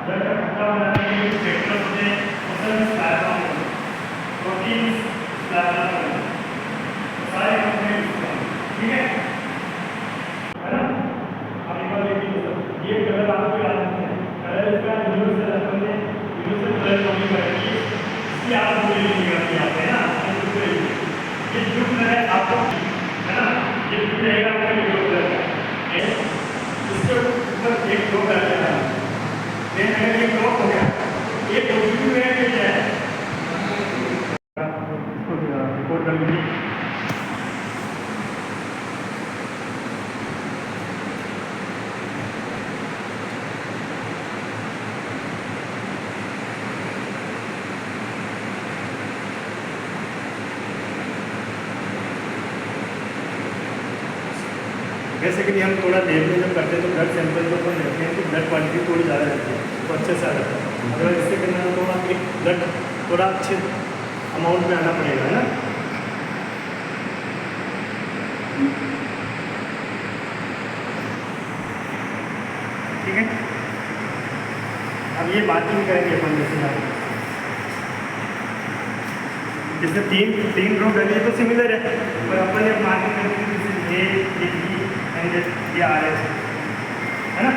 Blood का खट्टा बनाने के लिए फैक्टर होते हैं, प्रोटीन सारे ठीक है ना। अब एक बार देखिए, ये कलर आपको याद रखना है, कलर इसका यूनिवर्सल अपन ने यूनिवर्सल कलर कॉपी करेंगे, इसकी आप पूरी निकालनी आते हैं ना। ये ब्लू कलर है आपको, है ना, ये ब्लू रहेगा आपका ब्लू कलर का, इसके ऊपर एक ड्रॉ कर देना, देन अगर ये ड्रॉ हो गया, ये पॉजिटिव है कि क्या है, इसको रिकॉर्ड कर लीजिए। बेसिकली हम थोड़ा देर में जब करते हैं तो ब्लड सैंपल जो अपन रखते हैं तो ब्लड क्वांटिटी थोड़ी ज़्यादा रहती है तो अच्छे से आ जाता है। अगर इससे करना है तो थोड़ा एक ब्लड थोड़ा अच्छे अमाउंट में आना पड़ेगा, है ना। ठीक है, अब ये मार्किंग करेंगे अपन जैसे तीन ग्रुप डली तो सिमिलर है, पर अपन ने मार्किंग करेंगे ये RH है ना।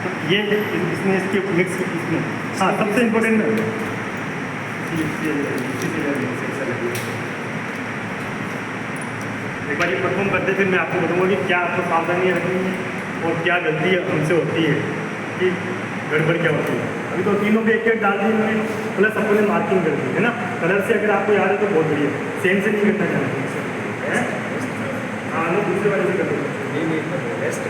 तो ये इसमें इसके मिक्स इसमें हाँ सबसे इम्पोर्टेंट एक बार ये परफॉर्म करते फिर मैं आपको बताऊंगा कि क्या आपको सावधानियाँ रखनी है और क्या गलती हमसे होती है कि गड़बड़ क्या होती है। अभी तो तीनों पे एक डाल दी उन्होंने, प्लस अपने मार्किंग कर दी है ना। कलर से अगर आपको याद है तो बहुत बढ़िया, सेम से नहीं करना चाहते हैं। हाँ लोग दूसरे वाले से कर देते वेस्ट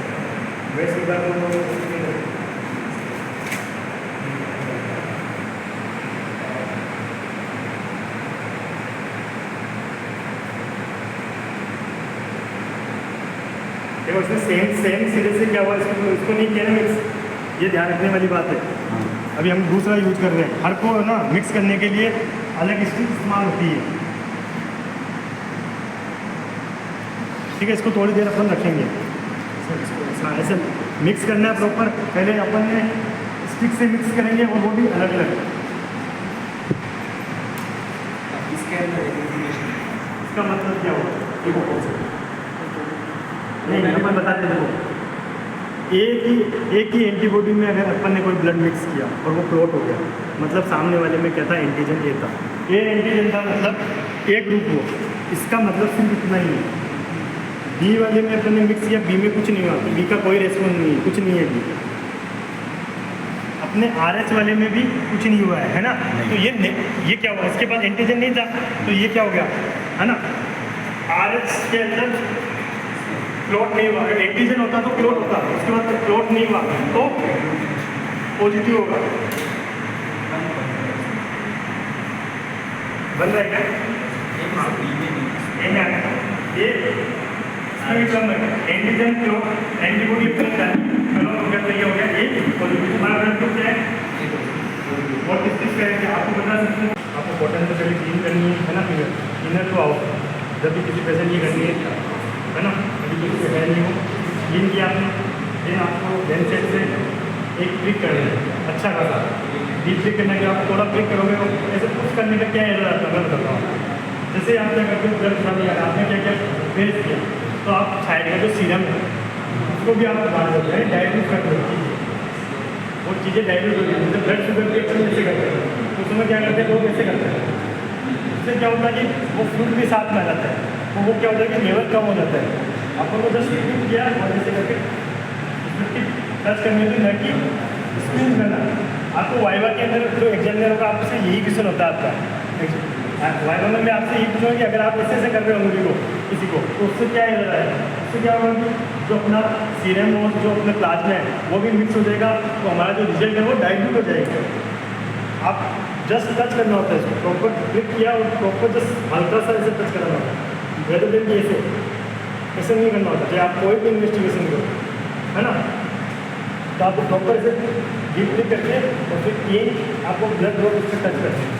देखो इसमें सेम सिरे से क्या हुआ, इसको नहीं किया ना मिक्स, ये ध्यान रखने वाली बात है। अभी हम दूसरा यूज कर रहे हैं, हर को ना मिक्स करने के लिए अलग स्टिक इस्तेमाल होती है। ठीक है, इसको थोड़ी देर अपन रखेंगे। हाँ ऐसे मिक्स करना है प्रॉपर, पहले अपन ने स्टिक से मिक्स करेंगे और वो भी अलग अलग। इसका मतलब क्या होगा नहीं अपन बताते देखो, एक ही एंटीबॉडी में अगर अपन ने कोई ब्लड मिक्स किया और वो क्लॉट हो गया, मतलब सामने वाले में क्या था, एंटीजन ए था, ये एंटीजन था मतलब एक ग्रुप हो, इसका मतलब सिर्फ इतना ही है। बी वाले में अपन ने मिक्स किया, बी में कुछ नहीं हुआ, बी का कोई रेस्पॉन्स नहीं है, कुछ नहीं है बी। अपने RH वाले में भी कुछ नहीं हुआ है ना। तो ये क्या हुआ, इसके पास एंटीजन नहीं था तो ये क्या हो गया, है ना। RH के अंदर क्लॉट नहीं हुआ, अगर एंटीजन होता तो क्लॉट होता, उसके बाद क्लॉट नहीं हुआ तो पॉजिटिव होगा। बन रहा है क्या, ये एंटीजन क्लॉट एंटीबॉडी क्लॉट हो गया, तो ये हो गया ये पॉजिटिव। हमारा ब्लड ग्रुप क्या है और किस का है आपको बता सकते हैं। आपको कॉटन से पहले क्लीन करनी है ना, फिर इनर टू आउट, जब भी किसी पेशेंट की करनी है ना, अभी किसी से है नहीं हो क्लीन किया आपने, देन आपको वेन सेट से एक प्रिक करना है अच्छा खासा डीप प्रिक करने के आप थोड़ा प्रिक करोगे तो ऐसे पुश करने का क्या एरर आता है मैं बताता हूँ। जैसे आप क्या करते हो, ब्लड खा लिया आपने, क्या क्या फेस किया तो आप साइड का जो सीरम है उसको भी आप डाल देते हैं, डाइल्यूट कर देते हैं, वो चीज़ें डाइल्यूट होती है। जैसे ब्लड शुगर के ऐसे करते हैं तो उसमें क्या करते हैं लोग ऐसे करते हैं, इससे क्या होता है कि वो फ्लूइड भी साथ में आ जाता है, तो वो क्या होता है कि लेवल कम हो जाता है। अपन को जस्ट किया और जैसे करके टच करने की न कि स्क्रीन करना। आपको वाइवा के अंदर जो एग्जामिनर होगा आपसे यही क्वेश्चन होता है आपका, वाइवा में मैं आपसे यही पूछूँगा कि अगर आप ऐसे कर रहे हो उंगली को किसी को तो उससे क्या एरर है, उससे क्या होगा कि जो अपना सीरम और जो अपने प्लाज्मा है वो भी मिक्स हो जाएगा, तो हमारा जो रिजल्ट है वो डाइल्यूट हो जाएगा। आप जस्ट टच करना होता है, इसको प्रॉपर क्लिक किया और प्रॉपर जस्ट हल्का सा ऐसे टच करना होता है, वेदर देन ऐसे नहीं करना होता। चाहे आप कोई भी इन्वेस्टिगेशन करो, है ना, तो आपको प्रॉपर से डीप क्लिक करके और फिर ये आपको ब्लड ड्रॉप उस पर टच करते हैं।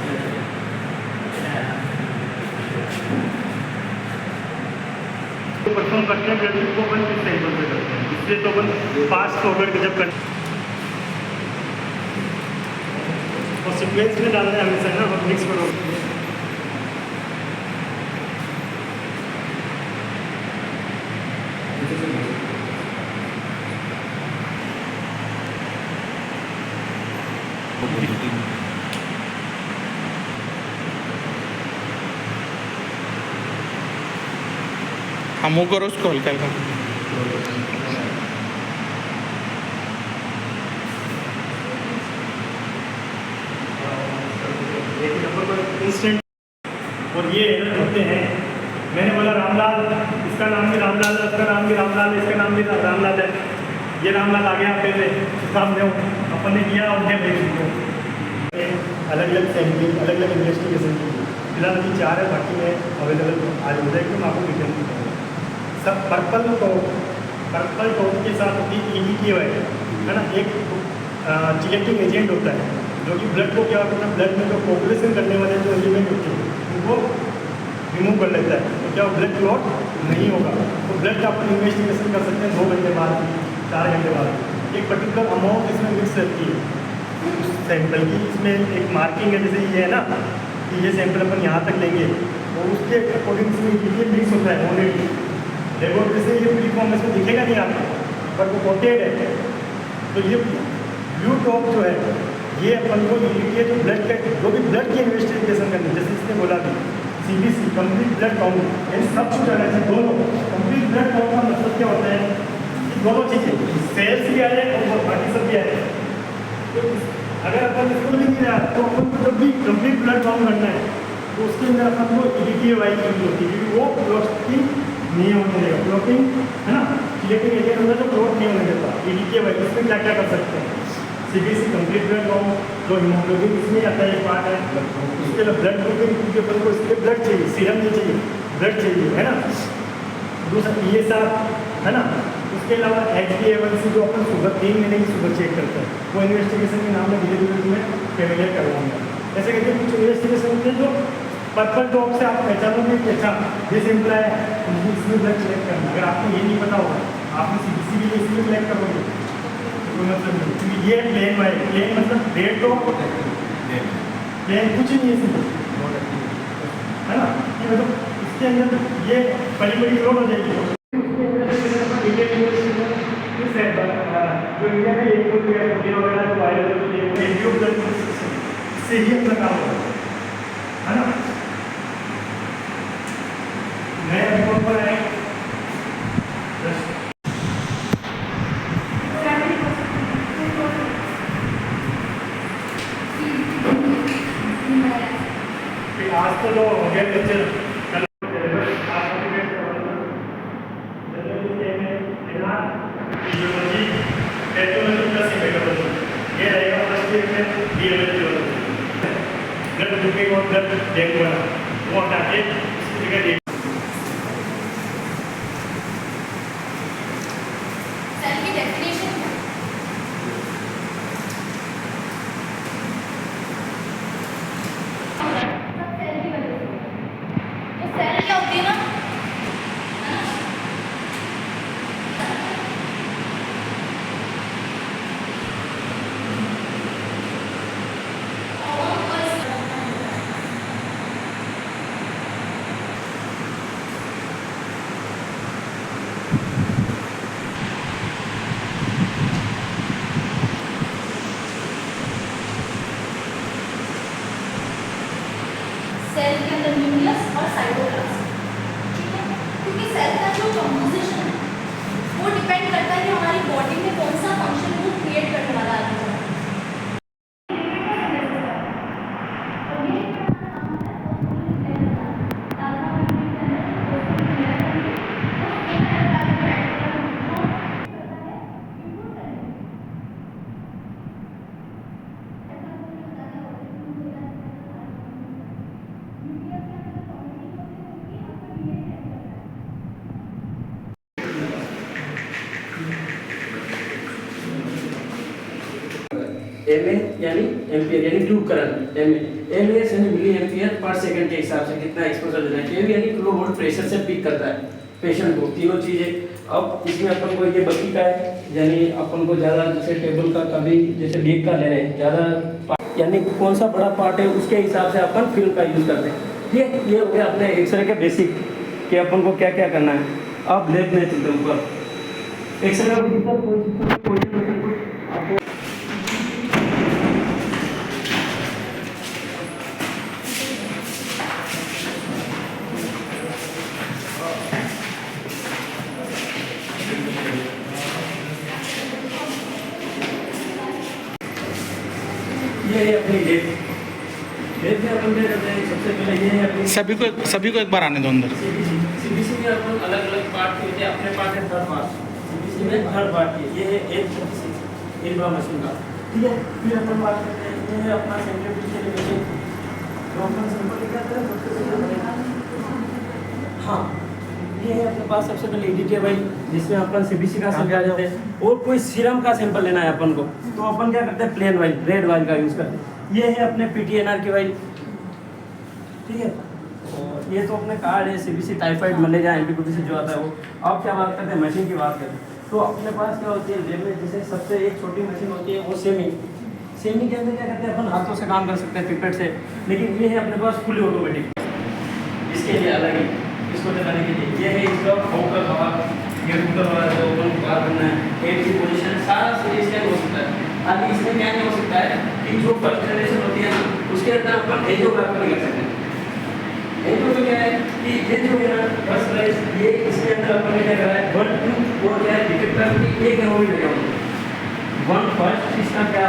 तो परफॉर्म करते हैं ब्लड को अपन किस तरीके से करते हैं, इसलिए तो अपन फास्ट फॉरवर्ड जब करते हैं और सीक्वेंस में डालना है हमेशा ना, और मिक्स करो। हाँ मुँह करो उसको हल्का हल्का। एक नंबर पर इंस्टेंट। और ये एरर होते हैं, मैंने बोला रामलाल, इसका नाम भी रामलाल है, इसका नाम भी रामलाल है, इसका नाम भी रामलाल है, ये रामलाल आ गया पहले सामने अपन ने किया और ये भेज दिया। अलग अलग सैम्पलिंग, अलग अलग इन्वेस्टिगेशन की फिलहाल अभी 4 है, बाकी में अवेलेबल आज हो जाएगी, मैं आपको डिटेल बताऊँगा। सब पर्पल टॉप के साथ होती EDTA है ना, एक चिलेटिंग एजेंट होता है जो कि ब्लड को क्या होता है, ब्लड में जो कोगुलेशन करने वाले जो एलिमेंट होते हैं उनको रिमूव कर लेता है, तो क्या ब्लड क्लॉट नहीं होगा। तो ब्लड का अपन इन्वेस्टिगेशन कर सकते हैं 2 घंटे बाद, 4 घंटे बाद। एक पर्टिकुलर अमाउंट इसमें मिक्स रहती है उस सैंपल की, इसमें एक मार्किंग है, जैसे ये है ना कि ये सैंपल अपन यहाँ तक लेंगे, तो उसके अकॉर्डिंग इसमें ये मिक्स होता है ऑलरेडी। लेबोरेटरी से ये पूरी फॉर्म इसमें दिखेगा नहीं आपको, बट वो कोटेड है। तो ये ब्लू टॉप जो है ये अपन को ये जो ब्लड के जो भी ब्लड की इन्वेस्टिगेशन करनी, जैसे इसने बोला भी CBC कंप्लीट ब्लड काउंट, इन सब कुछ आना चाहिए। दोनों कंप्लीट ब्लड काउंट का मतलब क्या होता है कि दोनों चीज़ें, सेल्स भी आए और बाकी सब भी आए। तो अगर अपन इसको नहीं किया तो अपन को जब भी कंप्लीट ब्लड काउंट करना है तो उसके अंदर अपन को EDTA यूज होती है, क्योंकि वो क्लॉटिंग नहीं होने देगा। क्लॉटिंग है ना, लेकिन एजेंट अंदर तो क्लॉट नहीं होने देता। EDTA इसमें क्या क्या कर सकते हैं, CBC कंप्लीट ब्लड काउंट, जो हीमोग्लोबिन इसमें आता है, एक पार्ट है। उसके अलावा ब्लड ग्रुपिंग, क्योंकि अपन को इसके ब्लड चाहिए, सीरम नहीं चाहिए, ब्लड चाहिए, है ना। दूसरा PSR है ना, उसके अलावा HbA1c जो अपन शुगर 3 महीने की शुगर चेक करते हैं, वो इन्वेस्टिगेशन के नाम में धीरे धीरे तुम्हें फेमिलियर करवाऊंगा। ऐसे करके कुछ इन्वेस्टिगेशन होते हैं जो पर्पल टॉप से आप पहचानोगे कि अच्छा ये सिंपल है, इसमें ब्लड कलेक्ट करना। अगर आपको ये नहीं पता होगा, आपने CBC भी इसमें कलेक्ट करोगे कोई मतलब नहीं, क्योंकि ये प्लेन वाइट, प्लेन मतलब रेड टॉप, प्लेन कुछ ही नहीं है इसमें, है ना। ये मतलब इसके अंदर ये बड़ी बड़ी लोड हो जाएगी। जो इंडिया में एक वगैरह जो वायरल से ही अपना काम होगा, है ना। नए रिपोर्ट पर आए आज तो जो हो गया लेक्चर ये रहेगा फर्स्ट ईयर में ब्लड ग्रुपिंग और ब्लड देखना वो हटा के जगह सेल के अंदर न्यूक्लियस और साइटोप्लाज्म, ठीक है। क्योंकि सेल का जो कंपोजिशन है वो डिपेंड करता है कि हमारी बॉडी में कौन सा फंक्शन वो क्रिएट करने वाला है। MA यानी एम्पियर यानी ट्यूब करंट MAs यानी मिली एम्पियर पर सेकंड के हिसाब से कितना एक्सपोजर देना है। यानी किलो वोल्ट प्रेशर से पिक करता है पेशेंट को, तीनों चीजें। अब इसमें अपन को ये बत्ती का है, यानी अपन को ज़्यादा जैसे टेबल का कभी जैसे लीक का ले रहे हैं ज़्यादा यानी कौन सा बड़ा पार्ट है उसके हिसाब से अपन फिल्म का यूज़ करते हैं। ठीक है, ये हो गया अपने एक्सरे के बेसिक कि अपन को क्या क्या करना है। अब लेट में चलते हैं ऊपर। एक्सरे का आपको ये है अपनी डेट में अपन क्या करते हैं, सबसे पहले ये है अपनी सभी को एक बार आने दो अंदर। सीबीसी में अपन अलग अलग पार्ट होते हैं, अपने पार्ट है थर्ड पार्ट, सीबीसी में थर्ड पार्ट ये है एक इल्बा मशीन का। ठीक है, फिर अपन बात करते हैं, ये है अपना सेंट्रीफ्यूगल मशीन, तो अपन सिंपल क्या करते हैं सबसे पहले। हाँ, ये है अपने पास सबसे पहले एडीटी भाई, जिसमें अपन सीबीसी का सैंपल लेते हैं और कोई सीरम का सैंपल लेना है अपन को, तो अपन क्या करते हैं प्लेन वाइल रेड वाइल का यूज़ करते हैं। ये है अपने पीटीएनआर की वाइल। ठीक है, और ये तो अपने कार्ड है सीबीसी टाइफाइड मलेरिया एंटीबायोटिक से जो आता है वो। अब क्या बात करते हैं मशीन की बात करते हैं, तो अपने पास क्या होती है लैब में, जैसे सबसे एक छोटी मशीन होती है वो सेमी के अंदर क्या करते हैं अपन हाथों से काम कर सकते हैं पिपेट से, लेकिन ये है अपने पास फुली ऑटोमेटिक, इसके लिए अलग ही इसको चलाने के लिए। ये है इसका फोकल हवा, ये फोकल हवा जो अपन बात करना है, हेड की पोजीशन सारा सीरीज स्कैन हो सकता है। आगे इसमें क्या नहीं हो सकता है कि जो फर्स्ट जनरेशन होती है ना उसके अंदर अपन एंजियोग्राफी नहीं कर सकते। एंजियो में क्या है कि ये जो है ना फर्स्ट प्राइस ये इसके अंदर अपन ने क्या करा है 1 2 और क्या है डिटेक्टर की एक एमओवी लगा हुआ है। 1 फर्स्ट इसका क्या